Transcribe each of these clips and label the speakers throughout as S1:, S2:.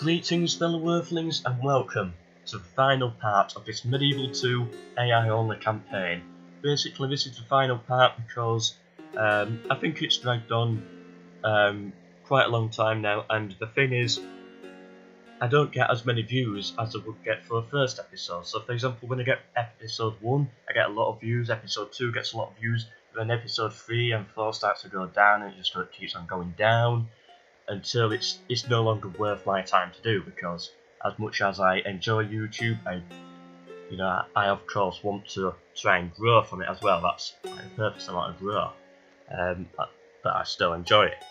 S1: Greetings fellow earthlings and welcome to the final part of this Medieval 2 AI only campaign. Basically this is the final part because I think it's dragged on quite a long time now, and the thing is I don't get as many views as I would get for a first episode. So for example, when I get episode 1 I get a lot of views, episode 2 gets a lot of views, then episode 3 and 4 starts to go down, and it just keeps on going down until it's no longer worth my time to do, because as much as I enjoy YouTube, I of course want to try and grow from it as well. That's the purpose. I want to grow, but I still enjoy it.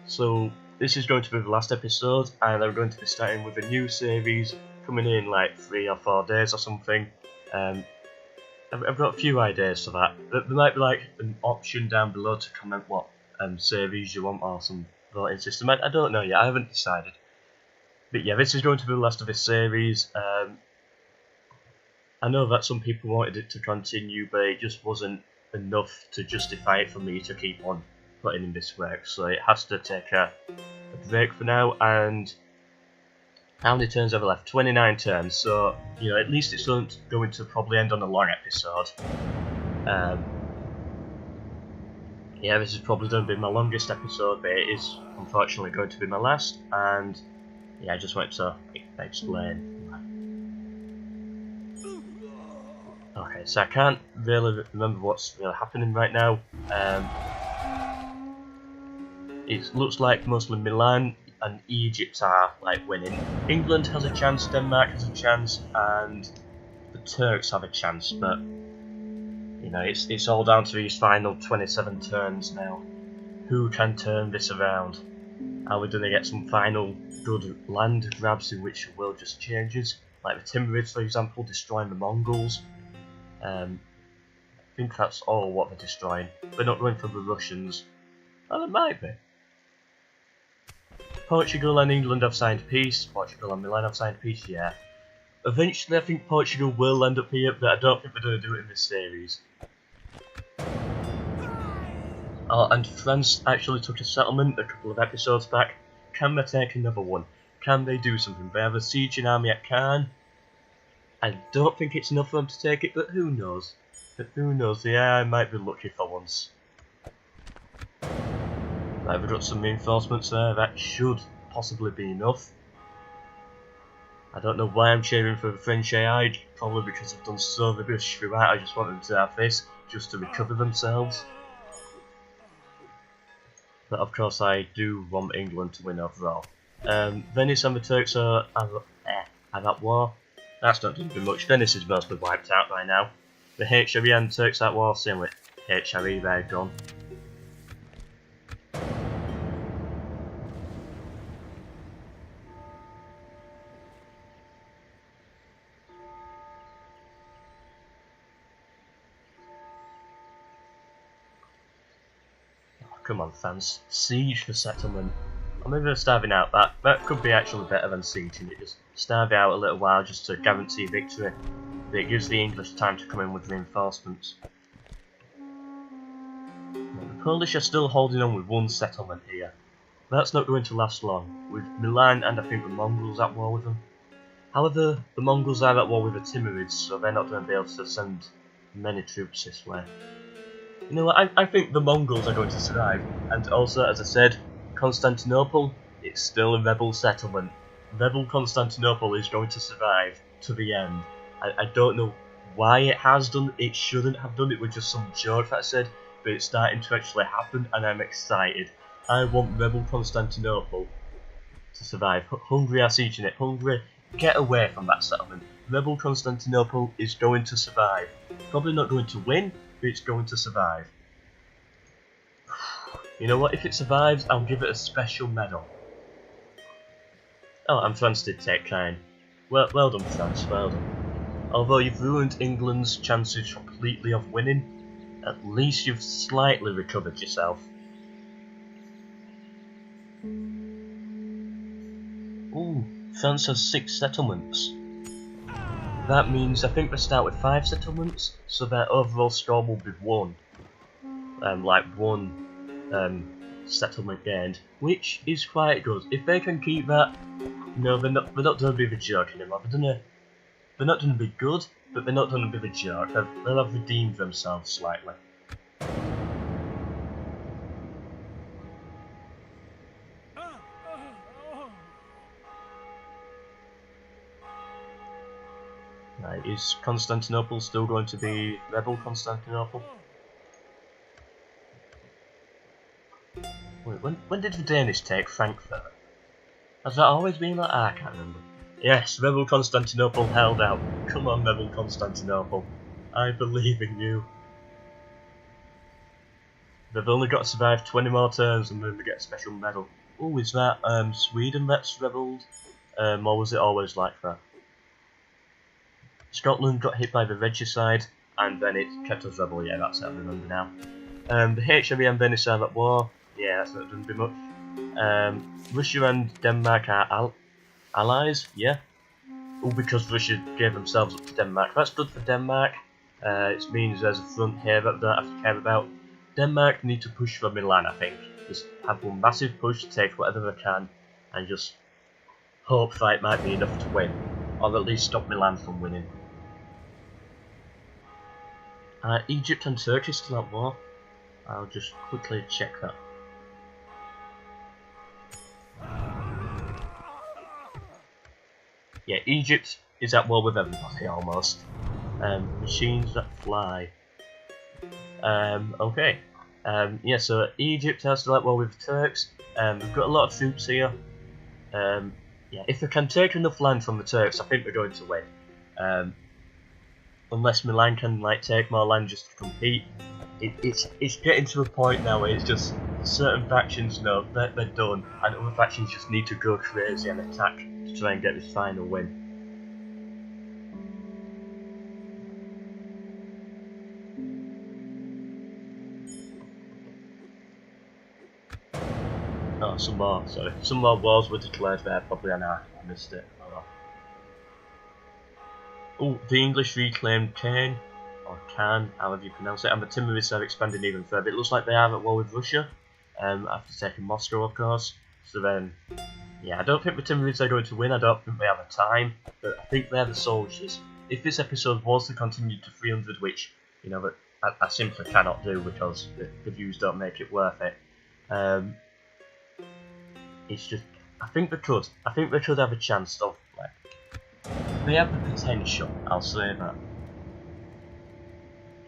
S1: So this is going to be the last episode, and I'm going to be starting with a new series coming in like 3 or 4 days or something. I've got a few ideas for that. There might be like an option down below to comment what series you want, or some voting system. I don't know yet, I haven't decided. But yeah, this is going to be the last of this series. I know that some people wanted it to continue, but it just wasn't enough to justify it for me to keep on putting in this work, so it has to take a break for now. And how many turns have I left? 29 turns, so at least it's not going to probably end on a long episode. Yeah, this is probably going to be my longest episode, but it is unfortunately going to be my last, and yeah, I just wanted to explain. Okay, so I can't really remember what's really happening right now. It looks like mostly Milan and Egypt are like winning. England has a chance, Denmark has a chance, and the Turks have a chance, but it's all down to these final 27 turns now. Who can turn this around? Are we going to get some final good land grabs in which the world just changes? Like the Timurids, for example, destroying the Mongols. I think that's all what they're destroying. They're not going for the Russians. Well, it might be. Portugal and England have signed peace. Portugal and Milan have signed peace, yeah. Eventually I think Portugal will end up here, but I don't think they're going to do it in this series. Oh, and France actually took a settlement a couple of episodes back. Can they take another one? Can they do something? They have a sieging army at Caen. I don't think it's enough for them to take it, but who knows? Yeah, I might be lucky for once. Right, we've got some reinforcements there. That should possibly be enough. I don't know why I'm cheering for the French AI, probably because I've done so rubbish throughout. I just want them to have this, just to recover themselves. But of course I do want England to win overall. Venice and the Turks are at war. That's not doing much. Venice is mostly wiped out by now. The h.c.s and Turks at war, same with h.c.s, they're gone. Come on, fans, siege the settlement. Or maybe they're starving out. That could be actually better than sieging it. Just starve it out a little while just to guarantee victory. But it gives the English time to come in with reinforcements. Now, the Polish are still holding on with one settlement here. That's not going to last long, with Milan and I think the Mongols at war with them. However, the Mongols are at war with the Timurids, so they're not going to be able to send many troops this way. You know what, I think the Mongols are going to survive, and also, as I said, Constantinople, it's still a rebel settlement. Rebel Constantinople is going to survive to the end. I don't know why it has done, it shouldn't have done, it was just some joke that I said, but it's starting to actually happen, and I'm excited. I want rebel Constantinople to survive. Hungary are sieging it. Hungary, get away from that settlement. Rebel Constantinople is going to survive. Probably not going to win, but it's going to survive. You know what, if it survives, I'll give it a special medal. Oh, and France did take Caen. Well done, France, well done. Although you've ruined England's chances completely of winning, at least you've slightly recovered yourself. Ooh, France has 6 settlements. That means I think they start with 5 settlements, so their overall score will be 1. Like 1 settlement gained, which is quite good. If they can keep that, no, they're not doing a bit of a joke anymore. They're not doing a bit good, but they're not doing a bit of a joke. They'll have redeemed themselves slightly. Right, is Constantinople still going to be rebel Constantinople? Wait, when did the Danish take Frankfurt? Has that always been like that? I can't remember. Yes, rebel Constantinople held out. Come on, rebel Constantinople. I believe in you. They've only got to survive 20 more turns and then they get a special medal. Oh, is that Sweden that's rebelled? Or was it always like that? Scotland got hit by the regicide and then it kept us rebel. Yeah, that's it, I remember now. The HRE and Venice are at war. Yeah, that's not done very much. Russia and Denmark are allies. Yeah. Oh, because Russia gave themselves up to Denmark. That's good for Denmark. It means there's a front here that they don't have to care about. Denmark need to push for Milan, I think. Just have one massive push, take whatever they can, and just hope fight might be enough to win. Or at least stop Milan from winning. Egypt and Turkey still at war. I'll just quickly check that. Yeah, Egypt is at war with everybody almost. Machines that fly. Okay. Yeah, so Egypt has to at war with the Turks. We've got a lot of troops here. Yeah, if they can take enough land from the Turks, I think we're going to win. Unless Milan can like take more land just to compete. It's getting to a point now where it's just certain factions know that they're done, and other factions just need to go crazy and attack to try and get this final win. Oh, some more wars were declared there, probably, and I missed it. Oh, the English reclaimed Caen, or Can, however you pronounce it, and the Timurids are expanding even further. It looks like they are at war with Russia, after taking Moscow, of course. So then, yeah, I don't think the Timurids are going to win, I don't think they have a time, but I think they're the soldiers. If this episode was to continue to 300, which, you know, that I simply cannot do because the views don't make it worth it, it's just, I think they could have a chance of, like, they have the potential, I'll say that.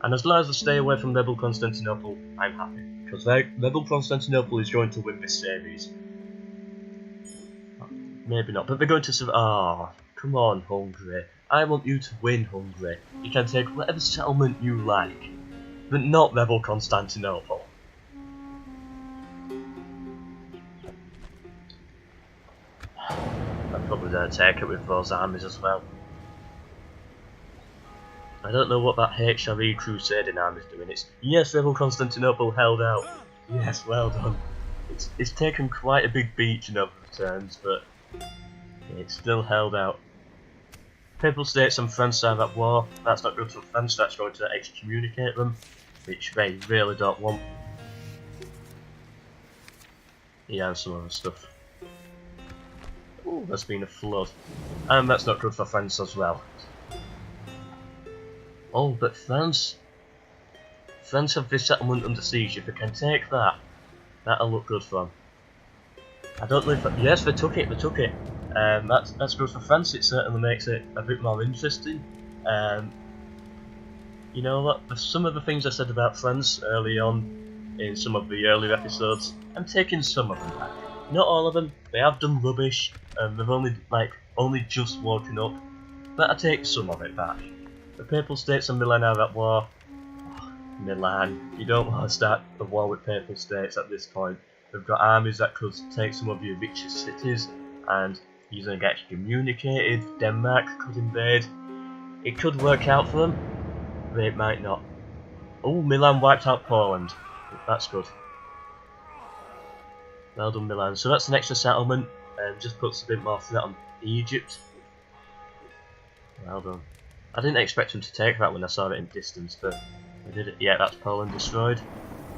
S1: And as long as they stay away from rebel Constantinople, I'm happy, because rebel Constantinople is going to win this series. Maybe not, but they're going to survive. Ah, come on, Hungary. I want you to win, Hungary. You can take whatever settlement you like, but not rebel Constantinople. I'm probably going to take it with those armies as well. I don't know what that HRE Crusading army's doing. Yes, rebel Constantinople held out. Yes, well done. It's taken quite a big beating over the turns, but it's still held out. Papal States and France are at war. That's not good for France, that's going to excommunicate them, which they really don't want. Yeah, and some other stuff. Ooh, there's been a flood. And that's not good for France as well. Oh, but France have this settlement under siege. If they can take that, that'll look good for them. I don't know if... yes, they took it. That's good for France. It certainly makes it a bit more interesting. You know what? Some of the things I said about France early on in some of the earlier episodes, I'm taking some of them back. Not all of them. They have done rubbish. They've only just woken up. But I take some of it back. The Papal States and Milan are at war. Oh, Milan, you don't want to start a war with Papal States at this point. They've got armies that could take some of your richest cities, and you're going to get excommunicated. Denmark could invade. It could work out for them, but it might not. Oh, Milan wiped out Poland. That's good. Well done, Milan. So that's an extra settlement, and just puts a bit more threat on Egypt. Well done. I didn't expect him to take that when I saw it in distance, but I did it. Yeah, that's Poland destroyed.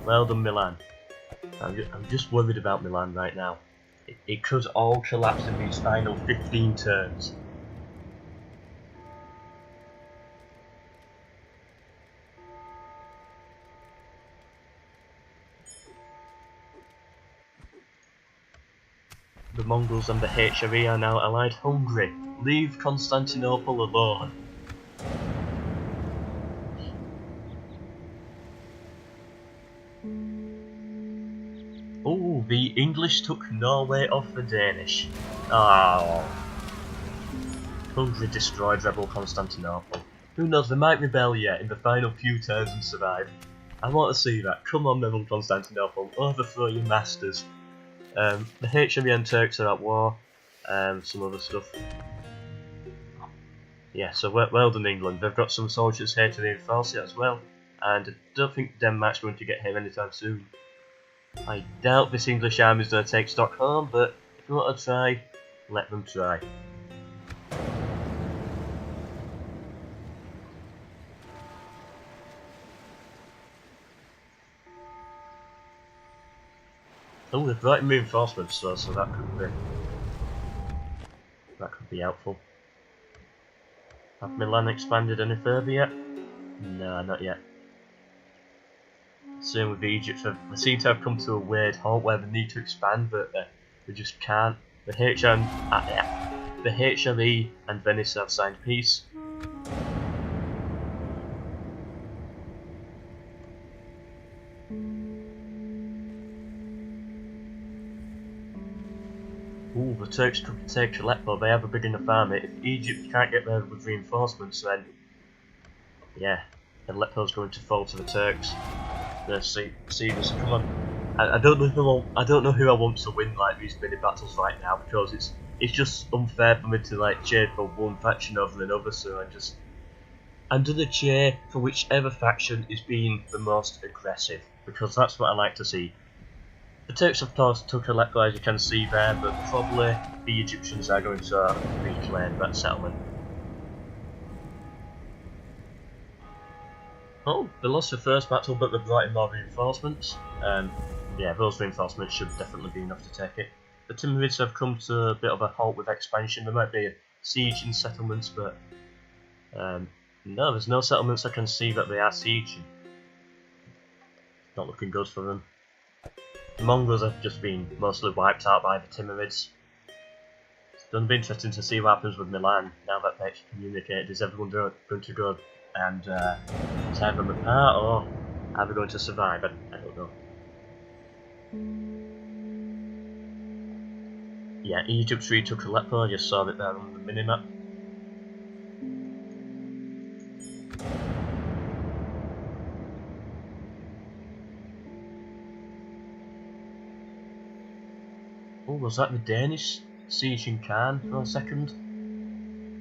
S1: Well done, Milan. I'm just worried about Milan right now. It could all collapse in these final 15 turns. The Mongols and the h.c.s are now allied Hungary. Leave Constantinople alone. Oh, the English took Norway off the Danish. Oh. Hungary destroyed rebel Constantinople. Who knows, they might rebel yet in the final few turns and survive. I want to see that. Come on, rebel Constantinople, overthrow your masters. The h.c.s and Turks are at war. Some other stuff. Yeah, so well done England. They've got some soldiers here to reinforce it as well. And I don't think Denmark's going to get here anytime soon. I doubt this English army is going to take Stockholm, but if you want to try, let them try. Oh, they've brought in reinforcements, so that could be helpful. Have Milan expanded any further yet? No, not yet. Same with Egypt. They seem to have come to a weird halt where they need to expand, but they just can't. The HRE and Venice have signed peace. Ooh, the Turks could take Aleppo. They have a big enough army. If Egypt can't get there with reinforcements, then yeah, Aleppo's going to fall to the Turks. Let's see this. Come on. I don't know who I want to win like these mini battles right now, because it's just unfair for me to like cheer for one faction over another. So I'm gonna cheer for whichever faction is being the most aggressive, because that's what I like to see. The Turks of course took Aleppo, as you can see there, but probably the Egyptians are going to reclaim that settlement. Oh, they lost the first battle, but they brought in more reinforcements. Yeah, those reinforcements should definitely be enough to take it. The Timurids have come to a bit of a halt with expansion. There might be a siege in settlements, but no, there's no settlements I can see that they are sieging. Not looking good for them. The Mongols have just been mostly wiped out by the Timurids. It's going to be interesting to see what happens with Milan now that they actually communicated. Is everyone going to go and tear them apart, or are they going to survive? I don't know. Yeah, Egypt retook Aleppo. I just saw it there on the minimap. Oh, was that the Danish sieging Khan for a second?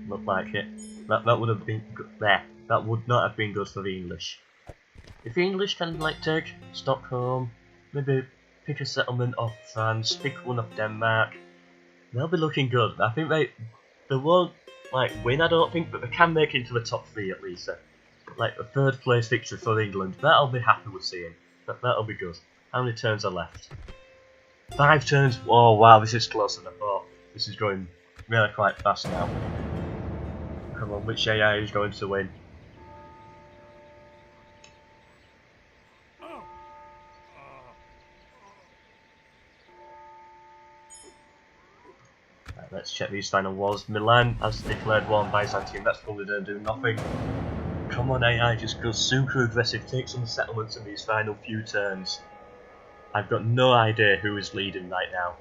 S1: Looked like it. That would have been good there. That would not have been good for the English. If the English can like take Stockholm, maybe pick a settlement off France, pick one off Denmark, they'll be looking good. I think they won't like win, I don't think, but they can make it into the top 3 at least. Like a 3rd place victory for England, that I'll be happy with seeing. That'll be good. How many turns are left? 5 turns. Oh wow, this is closer than I thought. This is going really quite fast now. Come on, which AI is going to win? Right, let's check these final wars. Milan has declared war on Byzantium. That's probably going to do nothing. Come on, AI, just go super aggressive. Take some settlements in these final few turns. I've got no idea who is leading right now.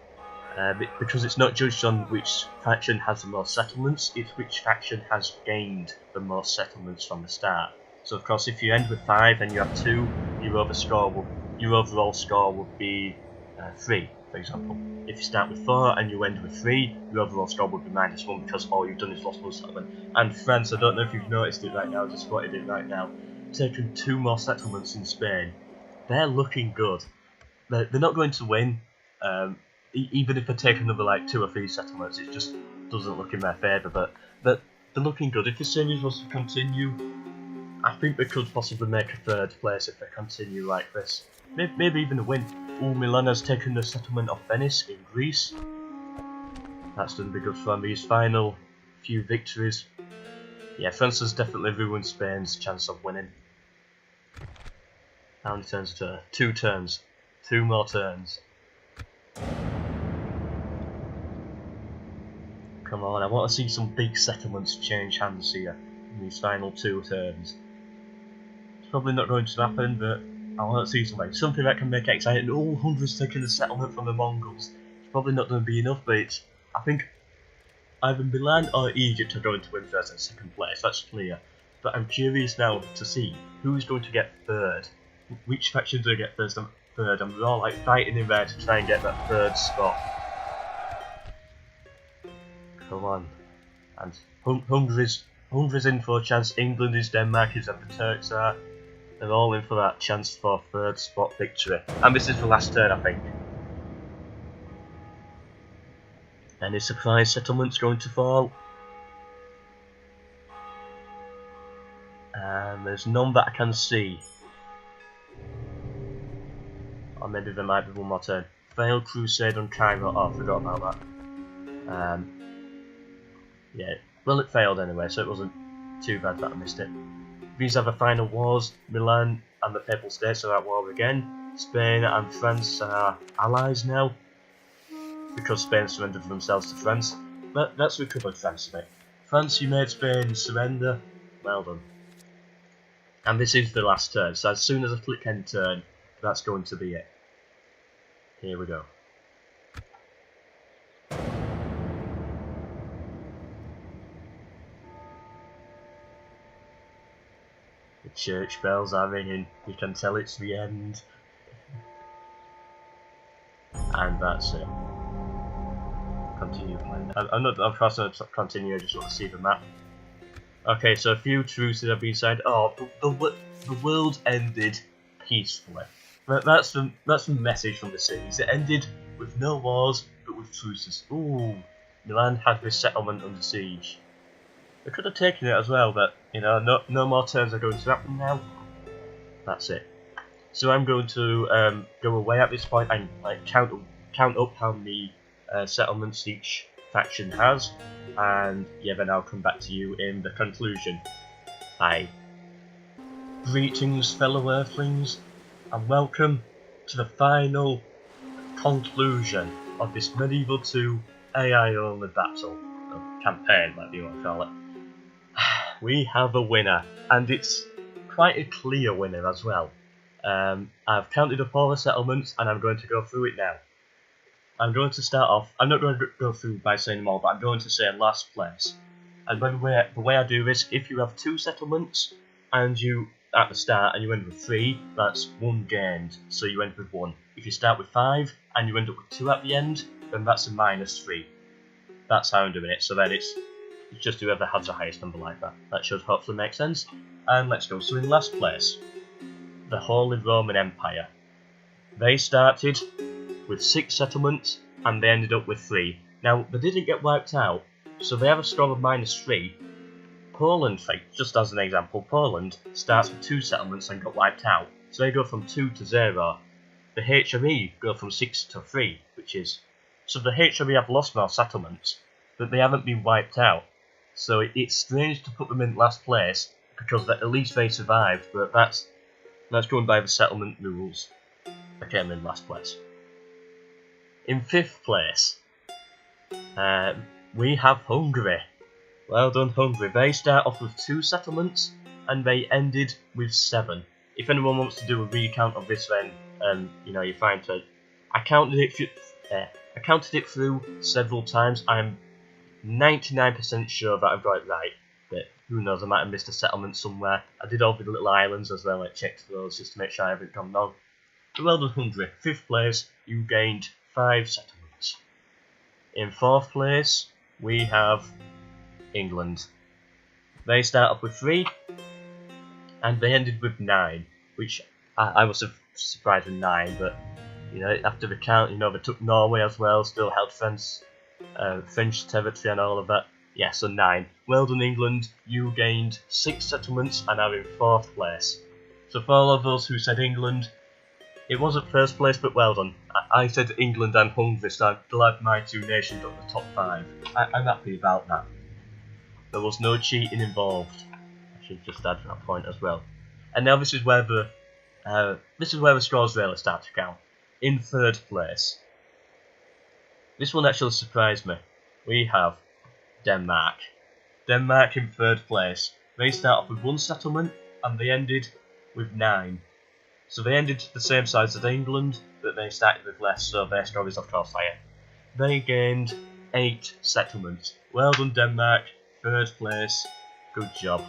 S1: Because it's not judged on which faction has the most settlements, it's which faction has gained the most settlements from the start. So of course if you end with 5 and you have 2, your overall score would be 3, for example. If you start with 4 and you end with 3, your overall score would be -1 because all you've done is lost 1 settlement. And France, I don't know if you've noticed it right now, I just spotted it right now, taken 2 more settlements in Spain. They're looking good. They're not going to win. Even if they take another like 2 or 3 settlements, it just doesn't look in their favour. But they're looking good. If the series was to continue, I think they could possibly make a 3rd place if they continue like this. Maybe even a win. Milan has taken the settlement of Venice in Greece. That's done be good for him. His final few victories. Yeah, France has definitely ruined Spain's chance of winning. How many turns to? 2 turns. 2 more turns. Come on, I want to see some big settlements change hands here in these final 2 turns. It's probably not going to happen, but I want to see something that can make it exciting. Oh, Hungary's taking the settlement from the Mongols. It's probably not going to be enough, but I think either Milan or Egypt are going to win first and second place, that's clear. But I'm curious now to see who's going to get third. Which factions will get first and third, and we're all like fighting in there to try and get that third spot. Come on. And Hungary's in for a chance, England is, Denmark is, and the Turks are. They're all in for that chance for third spot victory. And this is the last turn, I think. Any surprise settlements going to fall? And there's none that I can see. Or maybe there might be one more turn. Failed crusade on Cairo. Oh, I forgot about that. Yeah, well, it failed anyway, so it wasn't too bad that I missed it. These are the final wars. Milan and the Papal States are at war again. Spain and France are allies now, because Spain surrendered themselves to France. But that's recovered France a bit. France, you made Spain surrender. Well done. And this is the last turn, so as soon as I click end turn, that's going to be it. Here we go. The church bells are ringing. You can tell it's the end. And that's it. Continue playing. I'm pressing to continue, I just want to see the map. Okay, so a few truces have been signed. Oh, the world ended peacefully. That's the message from the series. It ended with no wars, but with truces. Ooh, Milan had this settlement under siege. They could have taken it as well, but you know, no more turns are going to happen now. That's it. So I'm going to go away at this point and like count up how many settlements each faction has, and yeah, then I'll come back to you in the conclusion. Hi. Greetings, fellow earthlings, and welcome to the final conclusion of this Medieval 2 AI only battle, or campaign, whatever you want to call it. We have a winner, and it's quite a clear winner as well. I've counted up all the settlements, and I'm going to go through it now. I'm going to start off. I'm not going to go through by saying them all, but I'm going to say last place. And by the way I do this, if you have 2 settlements and you at the start and you end with 3, that's 1 gained, so you end with 1. If you start with 5 and you end up with 2 at the end, then that's a -3. That's how I'm doing it. So then it's just whoever has the highest number like that. That should hopefully make sense. And let's go. So in last place, the Holy Roman Empire. They started with 6 settlements and they ended up with 3. Now they didn't get wiped out, so they have a score of -3. Poland, just as an example, Poland starts with 2 settlements and got wiped out, so they go from 2 to 0. The HRE go from 6 to 3, which is so the HRE have lost more settlements, but they haven't been wiped out. So it's strange to put them in last place because at least they survived, but that's going by the settlement rules. They came in last place. In 5th place, we have Hungary. Well done, Hungary. They start off with 2 settlements and they ended with 7. If anyone wants to do a recount of this, then you know, you're fine to. I counted it through several times. I'm 99% sure that I've got it right, but who knows, I might have missed a settlement somewhere. I did all the little islands as well, like checked those just to make sure I haven't gone wrong. But well done, Hungary. 5th place, you gained 5 settlements. In 4th place, we have England. They start off with 3, and they ended with 9, which I was surprised with 9, but you know, after the count, you know, they took Norway as well, still held French territory and all of that. Yeah, so 9. Well done, England. You gained 6 settlements and are in 4th place. So for all of those who said England, It wasn't first place, but well done. I said England and Hungary, so I'm glad my two nations got the top 5. I'm happy about that. There was no cheating involved. I should just add that point as well. And now this is where the scores really start to count. In third place, this one actually surprised me. We have Denmark. Denmark in third place. They start off with 1 settlement and they ended with 9. So they ended the same size as England, but they started with less, so their score is of course higher. They gained 8 settlements. Well done, Denmark. Third place. Good job.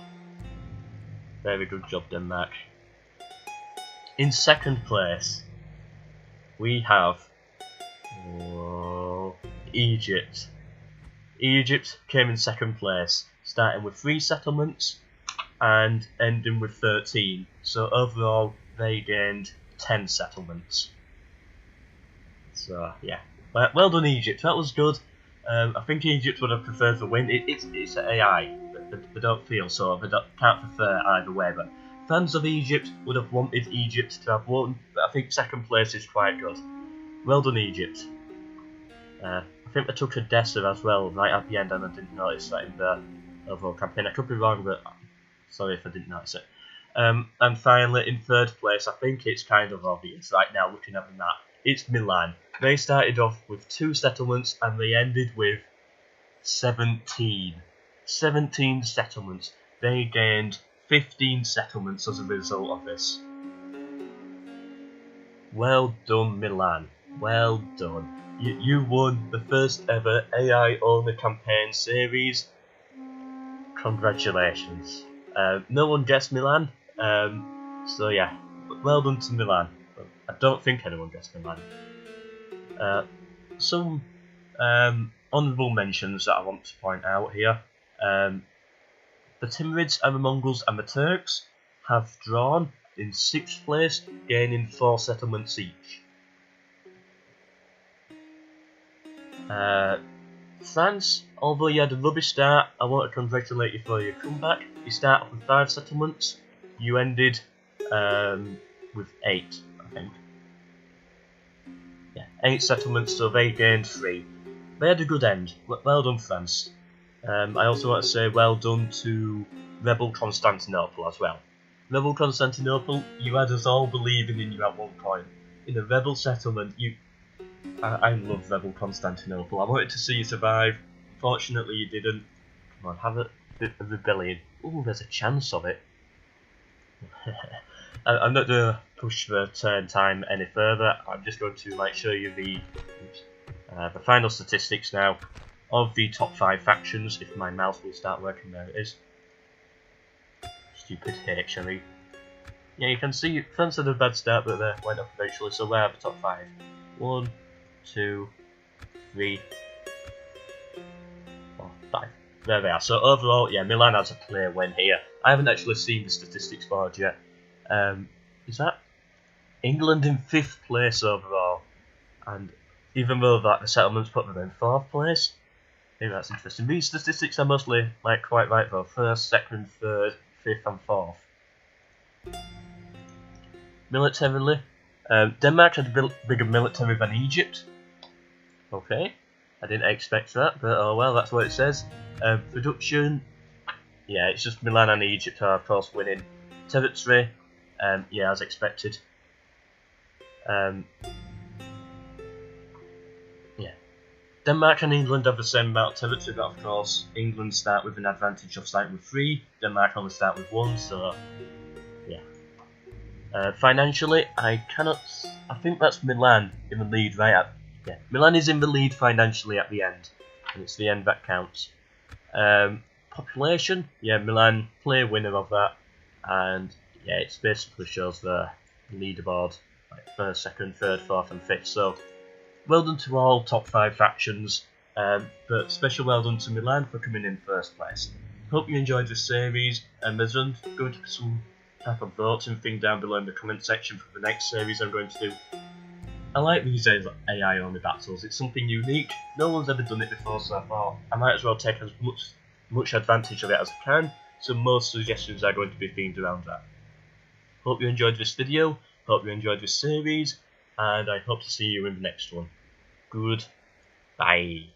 S1: Very good job, Denmark. In second place, we have Egypt. Egypt came in second place, starting with 3 settlements and ending with 13. So overall, they gained 10 settlements. So yeah, well done, Egypt. That was good. I think Egypt would have preferred the win. It's AI. They don't feel so. They can't prefer either way. But fans of Egypt would have wanted Egypt to have won. But I think second place is quite good. Well done, Egypt. I think they took Odessa as well right at the end, and I didn't notice that in the overall campaign. I could be wrong, but sorry if I didn't notice it. And finally, in third place, I think it's kind of obvious right now looking at the map. It's Milan. They started off with 2 settlements and they ended with 17. 17 settlements. They gained 15 settlements as a result of this. Well done, Milan. Well done. You won the first ever AI only campaign series. Congratulations. No one gets Milan. So yeah, well done to Milan. I don't think anyone gets Milan. Some honourable mentions that I want to point out here. The Timurids and the Mongols and the Turks have drawn in 6th place, gaining 4 settlements each. France, although you had a rubbish start, I want to congratulate you for your comeback. You start off with 5 settlements, you ended with 8, I think. Yeah, 8 settlements, so they gained 3. They had a good end. Well done, France. I also want to say well done to Rebel Constantinople as well. Rebel Constantinople, you had us all believing in you at one point. In a rebel settlement, I love Rebel Constantinople. I wanted to see you survive. Fortunately, you didn't. Come on, have a bit of rebellion. Ooh, there's a chance of it. I'm not going to push the turn time any further. I'm just going to show you the final statistics now of the top 5 factions. If my mouse will start working, there it is. Stupid HME. Yeah, you can see France had a bad start, but they went up eventually. So where are the top 5? 1, 2, 3, 4, 5. There they are. So overall, yeah, Milan has a clear win here. I haven't actually seen the statistics board yet. Is that England in 5th place overall? And even though that the settlements put them in 4th place, I think that's interesting. These statistics are mostly quite right though. 1st, 2nd, 3rd, 5th, and 4th. Militarily, Denmark had a bigger military than Egypt. Okay, I didn't expect that, but oh well, that's what it says. Production, yeah, it's just Milan and Egypt are of course winning. Territory, yeah, as expected. Yeah, Denmark and England have the same amount of territory, but of course England start with an advantage of starting with 3. Denmark only start with 1, so yeah. Financially, I think that's Milan in the lead right at. Yeah, Milan is in the lead financially at the end, and it's the end that counts. Population, yeah, Milan, clear winner of that, and yeah, it basically shows the leaderboard, 1st, 2nd, 3rd, 4th, and 5th. So, well done to all top 5 factions, but special well done to Milan for coming in 1st place. Hope you enjoyed this series, and there's going to be some type of voting thing down below in the comment section for the next series I'm going to do. I like these AI only battles, it's something unique, no one's ever done it before, so I thought I might as well take as much advantage of it as I can, so most suggestions are going to be themed around that. Hope you enjoyed this video, Hope you enjoyed this series, and I hope to see you in the next one. Goodbye.